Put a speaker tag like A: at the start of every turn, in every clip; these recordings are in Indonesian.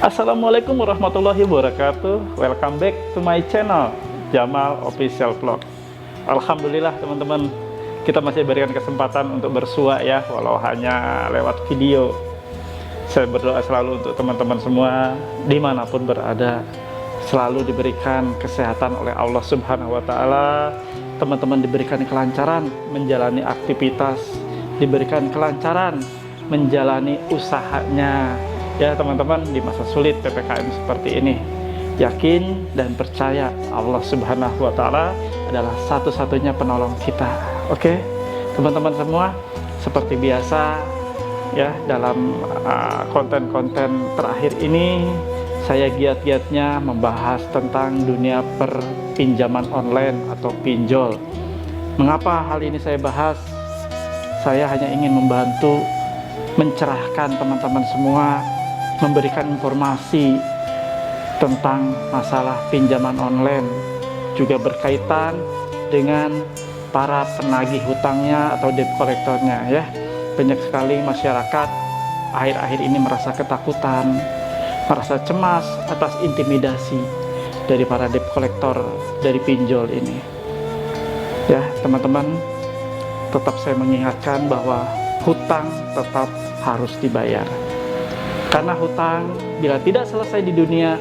A: Assalamualaikum warahmatullahi wabarakatuh. Welcome back to my channel Jamal Official Vlog. Alhamdulillah teman-teman, kita masih berikan kesempatan untuk bersua ya, walau hanya lewat video. Saya berdoa selalu untuk teman-teman semua dimanapun berada, selalu diberikan kesehatan oleh Allah Subhanahu wa Ta'ala. Teman-teman diberikan kelancaran menjalani aktivitas, diberikan kelancaran menjalani usahanya ya teman-teman, di masa sulit PPKM seperti ini. Yakin dan percaya Allah Subhanahu wa Ta'ala adalah satu-satunya penolong kita. Oke teman-teman semua, seperti biasa ya, dalam konten-konten terakhir ini saya giat-giatnya membahas tentang dunia perpinjaman online atau pinjol. Mengapa hal ini saya bahas? Saya hanya ingin membantu mencerahkan teman-teman semua, memberikan informasi tentang masalah pinjaman online, juga berkaitan dengan para penagih hutangnya atau debt collectornya ya. Banyak sekali masyarakat akhir-akhir ini merasa ketakutan, merasa cemas atas intimidasi dari para debt collector, dari pinjol ini ya teman-teman. Tetap saya mengingatkan bahwa hutang tetap harus dibayar, karena hutang bila tidak selesai di dunia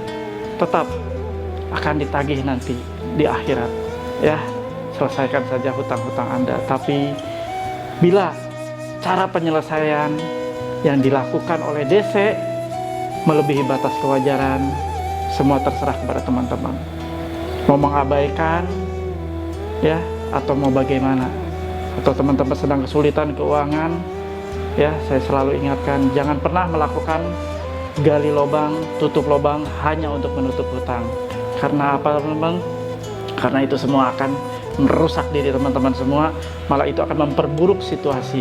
A: tetap akan ditagih nanti di akhirat ya. Selesaikan saja hutang-hutang Anda, tapi bila cara penyelesaian yang dilakukan oleh DC melebihi batas kewajaran, semua terserah kepada teman-teman, mau mengabaikan ya atau mau bagaimana. Atau teman-teman sedang kesulitan keuangan ya, saya selalu ingatkan, jangan pernah melakukan gali lubang, tutup lubang hanya untuk menutup hutang. Karena apa teman-teman? Karena itu semua akan merusak diri teman-teman semua, malah itu akan memperburuk situasi,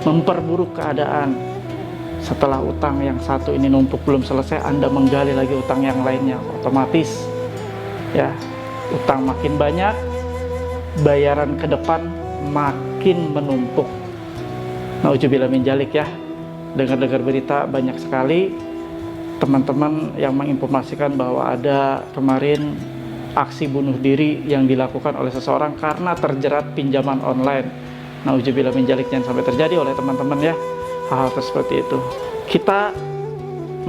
A: memperburuk keadaan. Setelah utang yang satu ini numpuk belum selesai, Anda menggali lagi utang yang lainnya, otomatis ya utang makin banyak, bayaran ke depan makin menumpuk. Nauzubillah min dzalik ya. Dengar-dengar berita banyak sekali teman-teman yang menginformasikan bahwa ada kemarin aksi bunuh diri yang dilakukan oleh seseorang karena terjerat pinjaman online. Nauzubillah min dzalik, jangan sampai terjadi oleh teman-teman ya hal-hal seperti itu. Kita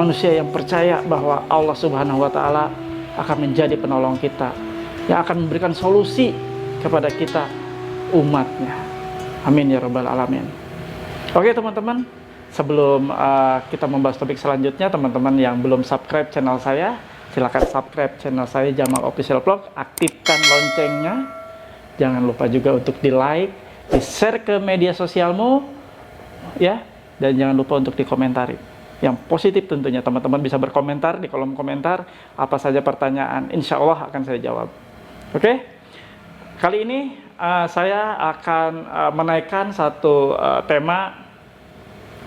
A: manusia yang percaya bahwa Allah Subhanahu wa Ta'ala akan menjadi penolong kita, yang akan memberikan solusi kepada kita umatnya. Amin ya rabbal alamin. Oke teman-teman, sebelum kita membahas topik selanjutnya, teman-teman yang belum subscribe channel saya, silahkan subscribe channel saya Jamal Official Vlog, aktifkan loncengnya, jangan lupa juga untuk di like, di share ke media sosialmu ya, dan jangan lupa untuk dikomentari yang positif. Tentunya teman-teman bisa berkomentar di kolom komentar apa saja pertanyaan, insya Allah akan saya jawab. Oke, kali ini saya akan menaikkan satu tema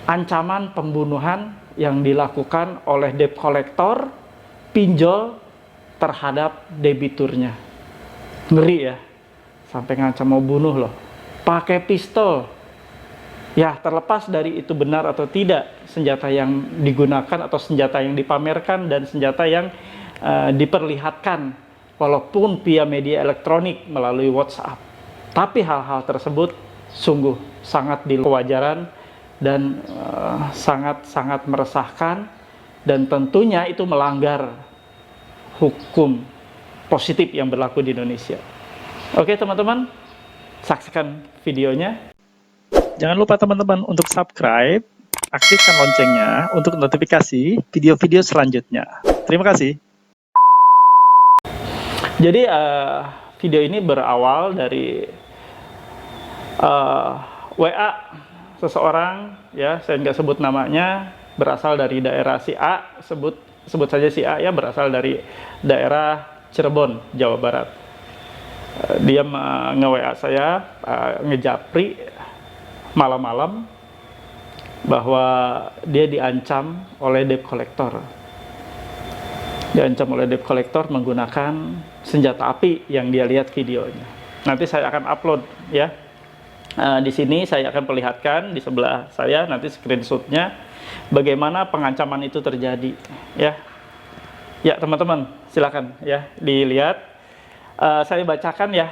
A: ancaman pembunuhan yang dilakukan oleh debt collector pinjol terhadap debiturnya. Ngeri ya, sampai ngancam mau bunuh loh, pakai pistol. Ya, terlepas dari itu benar atau tidak senjata yang digunakan atau senjata yang dipamerkan dan senjata yang diperlihatkan walaupun via media elektronik melalui WhatsApp. Tapi hal-hal tersebut sungguh sangat di luar kewajaran dan sangat-sangat meresahkan, dan tentunya itu melanggar hukum positif yang berlaku di Indonesia. Oke teman-teman, saksikan videonya. Jangan lupa teman-teman untuk subscribe, aktifkan loncengnya untuk notifikasi video-video selanjutnya. Terima kasih. Jadi video ini berawal dari WA seseorang ya, saya nggak sebut namanya, berasal dari daerah si A, sebut saja si A ya, berasal dari daerah Cirebon, Jawa Barat. Dia nge-WA saya, ngejapri malam-malam bahwa dia diancam oleh debt collector. Diancam oleh debt collector menggunakan senjata api yang dia lihat videonya. Nanti saya akan upload ya. Di sini saya akan perlihatkan di sebelah saya nanti screenshotnya bagaimana pengancaman itu terjadi ya. Ya teman-teman, silakan ya dilihat. Saya bacakan ya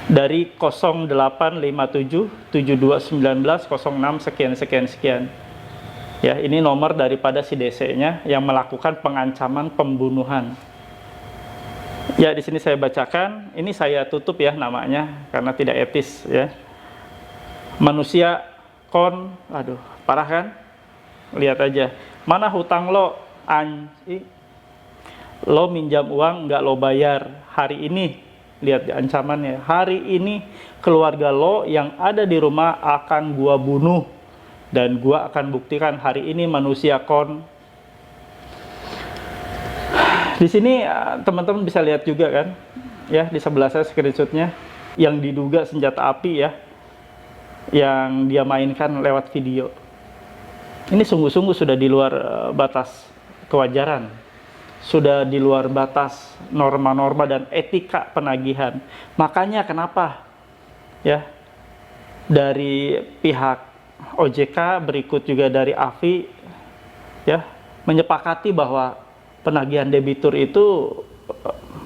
A: dari 0857721906 sekian. Ya, ini nomor daripada si DC-nya yang melakukan pengancaman pembunuhan. Ya, di sini saya bacakan, ini saya tutup ya namanya karena tidak etis ya. Manusia aduh, parah kan? Lihat aja. Mana hutang lo? Lo minjam uang nggak lo bayar hari ini. Lihat ancamannya, hari ini keluarga lo yang ada di rumah akan gua bunuh dan gua akan buktikan hari ini manusia Di sini teman-teman bisa lihat juga kan ya, di sebelah saya screenshotnya yang diduga senjata api ya, yang dia mainkan lewat video. Ini sungguh-sungguh sudah di luar batas kewajaran, sudah di luar batas norma-norma dan etika penagihan. Makanya kenapa ya dari pihak OJK, berikut juga dari AFI ya, menyepakati bahwa penagihan debitur itu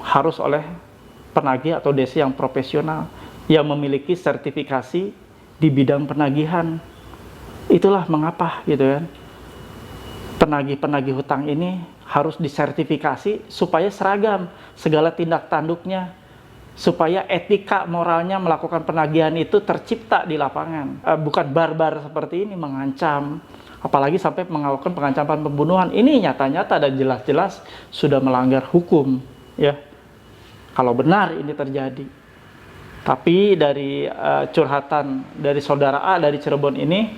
A: harus oleh penagih atau DC yang profesional yang memiliki sertifikasi di bidang penagihan. Itulah mengapa gitu kan, penagih-penagih hutang ini harus disertifikasi supaya seragam segala tindak tanduknya, supaya etika moralnya melakukan penagihan itu tercipta di lapangan. Bukan barbar seperti ini mengancam, apalagi sampai melakukan pengancaman pembunuhan. Ini nyata-nyata dan jelas-jelas sudah melanggar hukum ya, kalau benar ini terjadi. Tapi dari curhatan dari saudara A dari Cirebon ini,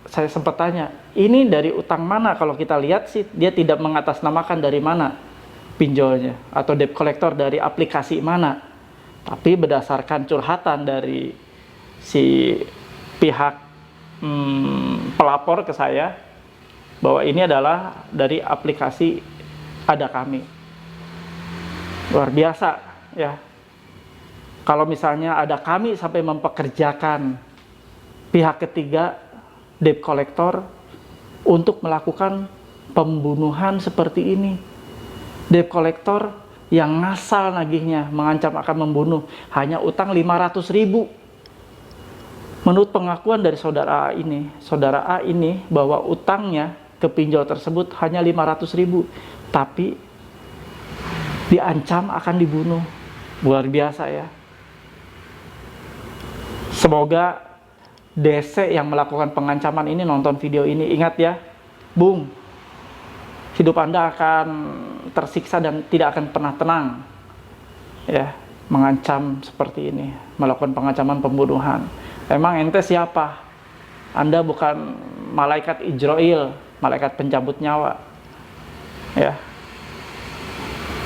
A: saya sempat tanya, ini dari utang mana? Kalau kita lihat sih dia tidak mengatasnamakan dari mana pinjolnya atau debt collector dari aplikasi mana. Tapi berdasarkan curhatan dari si pihak pelapor ke saya bahwa ini adalah dari aplikasi Ada Kami. Luar biasa ya. Kalau misalnya Ada Kami sampai mempekerjakan pihak ketiga debt collector untuk melakukan pembunuhan seperti ini. Debt collector yang ngasal nagihnya, mengancam akan membunuh, hanya utang 500.000. Menurut pengakuan dari saudara A ini bahwa utangnya ke pinjol tersebut hanya 500.000, tapi diancam akan dibunuh. Luar biasa ya. Semoga DC yang melakukan pengancaman ini nonton video ini. Ingat ya, Bung, hidup Anda akan tersiksa dan tidak akan pernah tenang ya, mengancam seperti ini, melakukan pengancaman pembunuhan. Emang ente siapa? Anda bukan malaikat Ijrail, malaikat pencabut nyawa ya.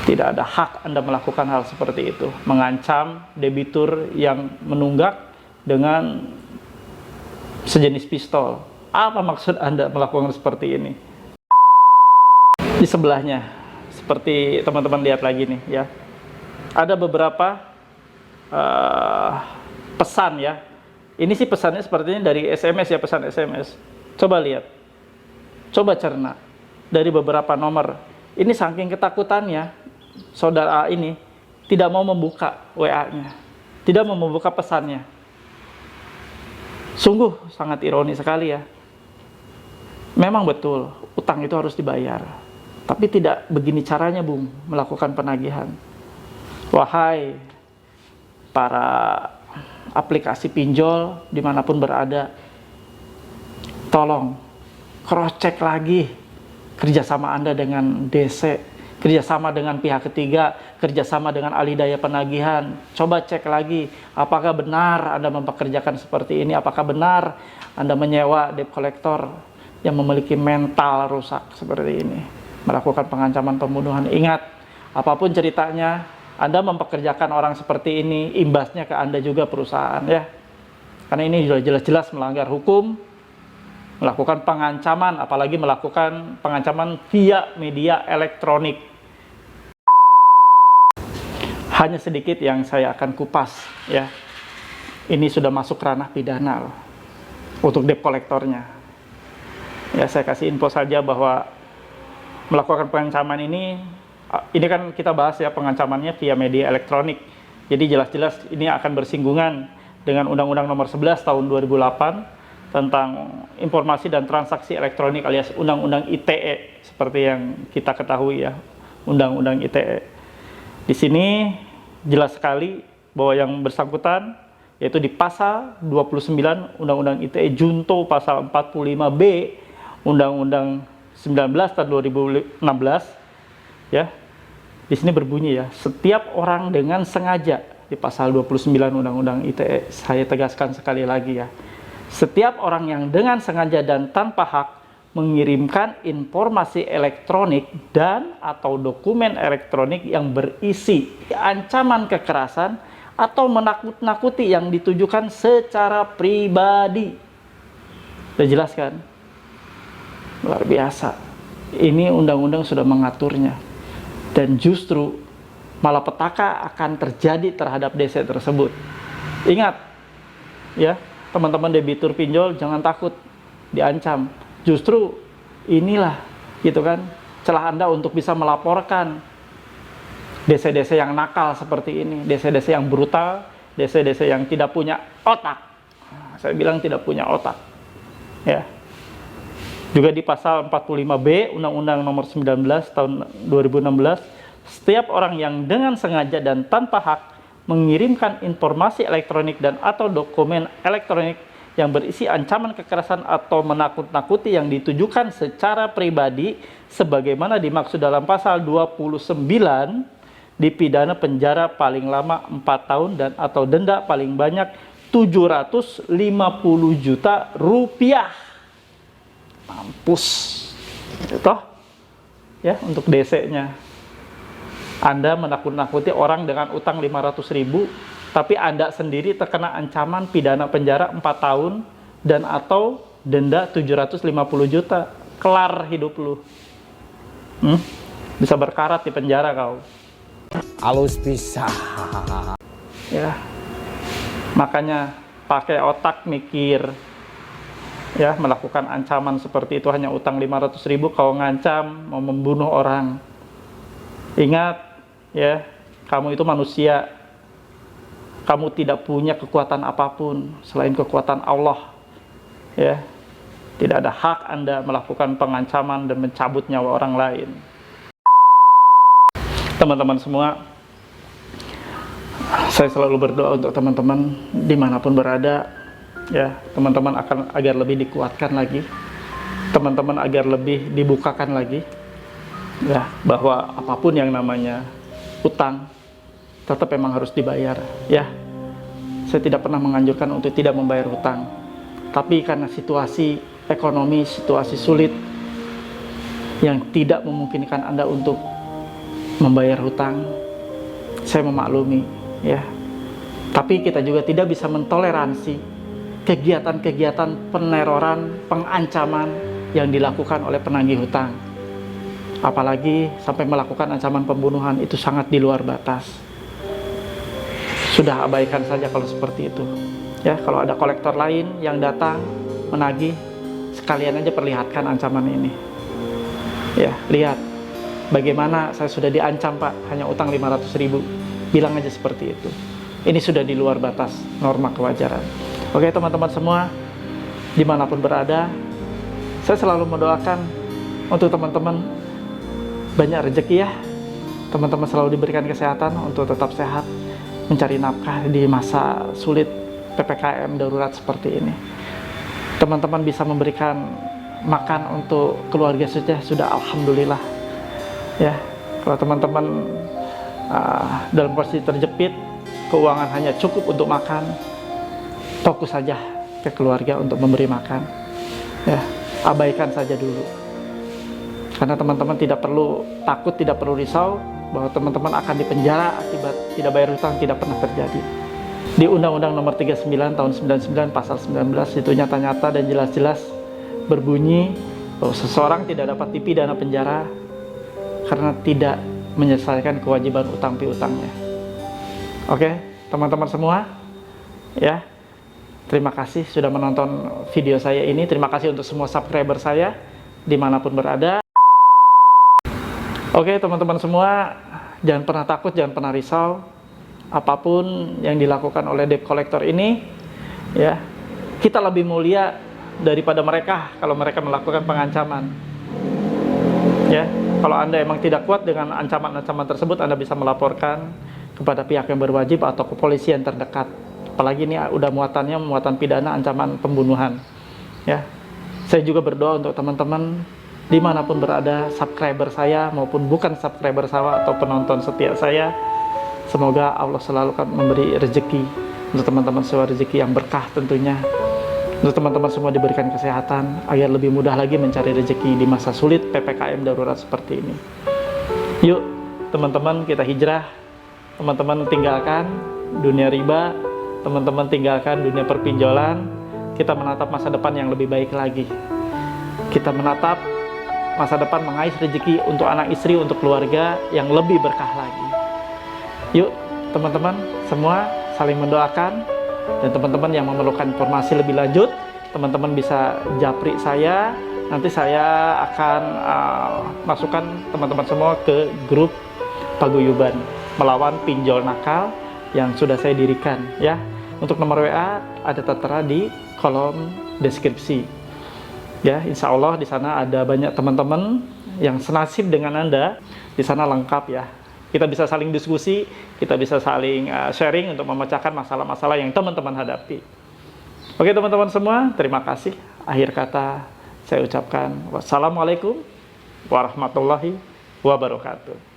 A: Tidak ada hak Anda melakukan hal seperti itu, mengancam debitur yang menunggak dengan sejenis pistol. Apa maksud Anda melakukan seperti ini? Di sebelahnya, seperti teman-teman lihat lagi nih ya, ada beberapa pesan ya. Ini sih pesannya sepertinya dari SMS ya, pesan SMS. Coba lihat, coba cerna dari beberapa nomor. Ini saking ketakutannya saudara A ini tidak mau membuka WA-nya, tidak mau membuka pesannya. Sungguh sangat ironi sekali ya. Memang betul, utang itu harus dibayar. Tapi tidak begini caranya, Bung, melakukan penagihan. Wahai para aplikasi pinjol dimanapun berada, tolong cross-check lagi kerjasama Anda dengan DC, kerjasama dengan pihak ketiga, kerjasama dengan ahli daya penagihan. Coba cek lagi, apakah benar Anda mempekerjakan seperti ini, apakah benar Anda menyewa debt collector yang memiliki mental rusak seperti ini, melakukan pengancaman pembunuhan. Ingat, apapun ceritanya, Anda mempekerjakan orang seperti ini, imbasnya ke Anda juga perusahaan ya. Karena ini sudah jelas-jelas melanggar hukum, melakukan pengancaman, apalagi melakukan pengancaman via media elektronik. Hanya sedikit yang saya akan kupas ya. Ini sudah masuk ranah pidana loh, untuk debt collectornya. Ya, saya kasih info saja bahwa melakukan pengancaman ini kan kita bahas ya, pengancamannya via media elektronik. Jadi jelas-jelas ini akan bersinggungan dengan Undang-Undang Nomor 11 Tahun 2008 tentang informasi dan transaksi elektronik alias Undang-Undang ITE, seperti yang kita ketahui ya, Undang-Undang ITE. Di sini jelas sekali bahwa yang bersangkutan yaitu di pasal 29 Undang-Undang ITE junto pasal 45B Undang-Undang 19 tahun 2016 ya. Di sini berbunyi ya, setiap orang dengan sengaja, di pasal 29 Undang-Undang ITE, saya tegaskan sekali lagi ya. Setiap orang yang dengan sengaja dan tanpa hak mengirimkan informasi elektronik dan atau dokumen elektronik yang berisi ancaman kekerasan atau menakut-nakuti yang ditujukan secara pribadi. Sudah jelas kan? Luar biasa. Ini undang-undang sudah mengaturnya. Dan justru malapetaka akan terjadi terhadap DC tersebut. Ingat, ya, teman-teman debitur pinjol jangan takut diancam. Justru inilah, gitu kan, celah Anda untuk bisa melaporkan DC-DC yang nakal seperti ini, DC-DC yang brutal, DC-DC yang tidak punya otak. Saya bilang tidak punya otak. Ya. Juga di pasal 45B Undang-Undang Nomor 19 Tahun 2016, setiap orang yang dengan sengaja dan tanpa hak mengirimkan informasi elektronik dan atau dokumen elektronik yang berisi ancaman kekerasan atau menakut-nakuti yang ditujukan secara pribadi sebagaimana dimaksud dalam pasal 29, dipidana penjara paling lama 4 tahun dan atau denda paling banyak 750 juta rupiah. Mampus, toh ya, untuk DC-nya. Anda menakut-nakuti orang dengan utang 500.000, tapi Anda sendiri terkena ancaman pidana penjara 4 tahun dan atau denda 750 juta. Kelar hidup lu. Bisa berkarat di penjara kau.
B: Halus bisa.
A: Ya. Makanya pakai otak mikir. Ya, melakukan ancaman seperti itu, hanya utang 500.000 kau ngancam mau membunuh orang. Ingat ya, kamu itu manusia. Kamu tidak punya kekuatan apapun selain kekuatan Allah. Ya. Tidak ada hak Anda melakukan pengancaman dan mencabut nyawa orang lain. Teman-teman semua, saya selalu berdoa untuk teman-teman dimanapun berada. Ya, teman-teman akan agar lebih dikuatkan lagi, teman-teman agar lebih dibukakan lagi, ya, bahwa apapun yang namanya utang tetap memang harus dibayar. Ya, saya tidak pernah menganjurkan untuk tidak membayar hutang, tapi karena situasi ekonomi, situasi sulit yang tidak memungkinkan Anda untuk membayar hutang, saya memaklumi, ya. Tapi kita juga tidak bisa mentoleransi kegiatan-kegiatan peneroran, pengancaman yang dilakukan oleh penagih hutang. Apalagi sampai melakukan ancaman pembunuhan, itu sangat di luar batas. Sudah abaikan saja kalau seperti itu. Ya, kalau ada kolektor lain yang datang menagih, sekalian aja perlihatkan ancaman ini. Ya, lihat bagaimana saya sudah diancam, Pak, hanya utang 500.000. Bilang aja seperti itu. Ini sudah di luar batas norma kewajaran. Oke teman-teman semua, dimanapun berada, saya selalu mendoakan untuk teman-teman banyak rezeki ya. Teman-teman selalu diberikan kesehatan untuk tetap sehat, mencari nafkah di masa sulit PPKM darurat seperti ini. Teman-teman bisa memberikan makan untuk keluarga sudah alhamdulillah. Ya, kalau teman-teman dalam posisi terjepit, keuangan hanya cukup untuk makan, fokus saja ke keluarga untuk memberi makan. Ya, abaikan saja dulu. Karena teman-teman tidak perlu takut, tidak perlu risau bahwa teman-teman akan dipenjara akibat tidak bayar hutang, tidak pernah terjadi. Di Undang-Undang Nomor 39 Tahun 99 Pasal 19 itu nyata-nyata dan jelas-jelas berbunyi bahwa seseorang tidak dapat dipidana penjara karena tidak menyelesaikan kewajiban utang piutangnya. Oke, teman-teman semua, ya. Terima kasih sudah menonton video saya ini. Terima kasih untuk semua subscriber saya dimanapun berada. Oke teman-teman semua, jangan pernah takut, jangan pernah risau. Apapun yang dilakukan oleh debt collector ini, ya, kita lebih mulia daripada mereka kalau mereka melakukan pengancaman. Ya, kalau Anda emang tidak kuat dengan ancaman-ancaman tersebut, Anda bisa melaporkan kepada pihak yang berwajib atau kepolisian terdekat. Apalagi ini udah muatannya muatan pidana, ancaman pembunuhan. Ya, saya juga berdoa untuk teman-teman dimanapun berada, subscriber saya maupun bukan subscriber saya atau penonton setia saya. Semoga Allah selalu akan memberi rezeki untuk teman-teman semua, rezeki yang berkah tentunya. Untuk teman-teman semua diberikan kesehatan agar lebih mudah lagi mencari rezeki di masa sulit PPKM darurat seperti ini. Yuk teman-teman, kita hijrah. Teman-teman tinggalkan dunia riba, teman-teman tinggalkan dunia perpinjolan. Kita menatap masa depan yang lebih baik lagi. Kita menatap masa depan mengais rezeki untuk anak istri, untuk keluarga yang lebih berkah lagi. Yuk teman-teman semua saling mendoakan, dan teman-teman yang memerlukan informasi lebih lanjut, teman-teman bisa japri saya. Nanti saya akan masukkan teman-teman semua ke grup paguyuban melawan pinjol nakal yang sudah saya dirikan, ya. Untuk nomor WA ada tertera di kolom deskripsi. Ya, insya Allah di sana ada banyak teman-teman yang senasib dengan Anda. Di sana lengkap ya. Kita bisa saling diskusi, kita bisa saling sharing untuk memecahkan masalah-masalah yang teman-teman hadapi. Oke teman-teman semua, terima kasih. Akhir kata saya ucapkan wassalamualaikum warahmatullahi wabarakatuh.